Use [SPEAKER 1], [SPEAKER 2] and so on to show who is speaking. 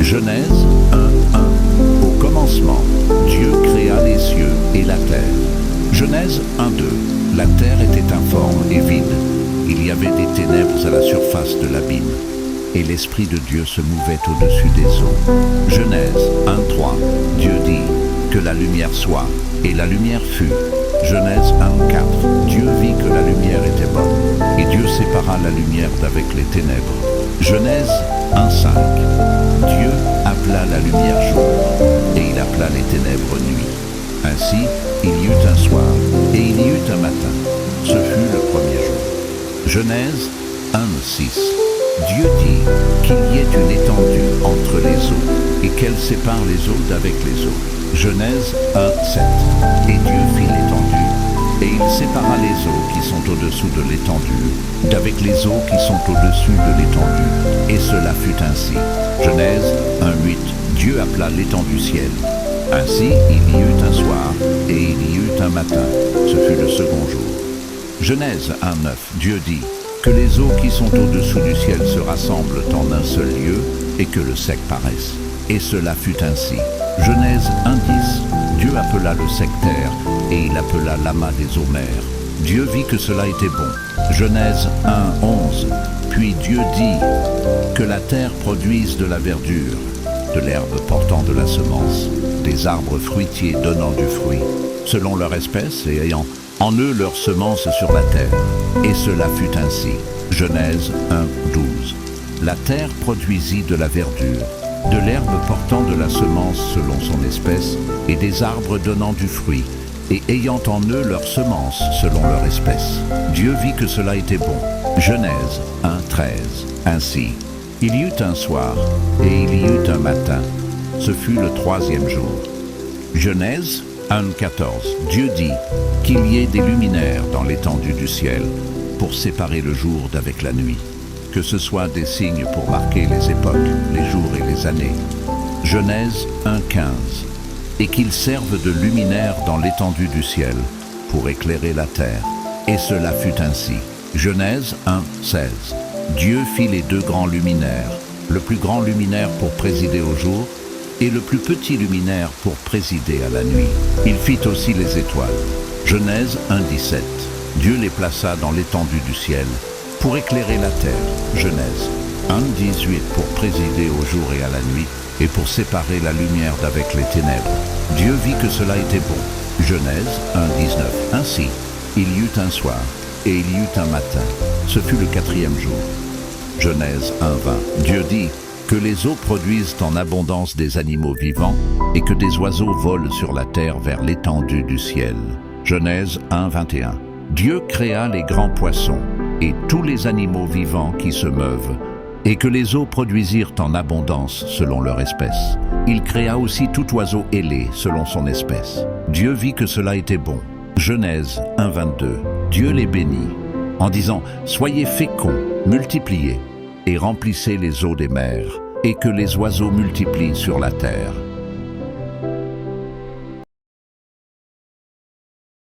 [SPEAKER 1] Genèse 1:1. Au commencement, Dieu créa les cieux et la terre. Genèse 1:2. La terre était informe et vide. Il y avait des ténèbres à la surface de l'abîme, et l'Esprit de Dieu se mouvait au-dessus des eaux. Genèse 1:3. Dieu dit que la lumière soit, et la lumière fut. Genèse 1:4. Dieu vit que la lumière était bonne, et Dieu sépara la lumière d'avec les ténèbres. Genèse 1:5. Dieu appela la lumière jour, et il appela les ténèbres nuit. Ainsi, il y eut un soir, et il y eut un matin. Ce fut le premier jour. Genèse 1:6. Dieu dit qu'il y ait une étendue entre les eaux, et qu'elle sépare les eaux d'avec les eaux. Genèse 1:7. Et Dieu fit l'étendue, et il sépara les eaux qui sont au-dessous de l'étendue d'avec les eaux qui sont au-dessus de l'étendue, et cela fut ainsi. Genèse 1:8. Dieu appela l'étendue ciel. Ainsi il y eut un soir, et il y eut un matin. Ce fut le second jour. Genèse 1:9. Dieu dit que les eaux qui sont au-dessous du ciel se rassemblent en un seul lieu, et que le sec paraisse. Et cela fut ainsi. Genèse 1:10. Dieu appela le sec terre, et il appela l'amas des eaux mers. Dieu vit que cela était bon. Genèse 1:11. Puis Dieu dit que la terre produise de la verdure, de l'herbe portant de la semence, des arbres fruitiers donnant du fruit, selon leur espèce et ayant en eux leur semence sur la terre. Et cela fut ainsi. Genèse 1:12. La terre produisit de la verdure, de l'herbe portant de la semence selon son espèce, et des arbres donnant du fruit, et ayant en eux leur semence selon leur espèce. Dieu vit que cela était bon. Genèse 1:13. Ainsi, il y eut un soir, et il y eut un matin. Ce fut le troisième jour. Genèse 1:14. Dieu dit qu'il y ait des luminaires dans l'étendue du ciel, pour séparer le jour d'avec la nuit, que ce soit des signes pour marquer les époques, les jours et les années. Genèse 1:15. Et qu'ils servent de luminaires dans l'étendue du ciel, pour éclairer la terre. Et cela fut ainsi. Genèse 1:16. Dieu fit les deux grands luminaires, le plus grand luminaire pour présider au jour, et le plus petit luminaire pour présider à la nuit. Il fit aussi les étoiles. Genèse 1:17. Dieu les plaça dans l'étendue du ciel, pour éclairer la terre. Genèse 1:18. Pour présider au jour et à la nuit, et pour séparer la lumière d'avec les ténèbres. Dieu vit que cela était bon. Genèse 1:19. Ainsi, il y eut un soir, et il y eut un matin. Ce fut le quatrième jour. Genèse 1:20. Dieu dit que les eaux produisent en abondance des animaux vivants, et que des oiseaux volent sur la terre vers l'étendue du ciel. Genèse 1:21. Dieu créa les grands poissons, et tous les animaux vivants qui se meuvent, et que les eaux produisirent en abondance selon leur espèce. Il créa aussi tout oiseau ailé selon son espèce. Dieu vit que cela était bon. Genèse 1:22. Dieu les bénit, en disant « Soyez féconds, multipliez, et remplissez les eaux des mers, et que les oiseaux multiplient sur la terre. »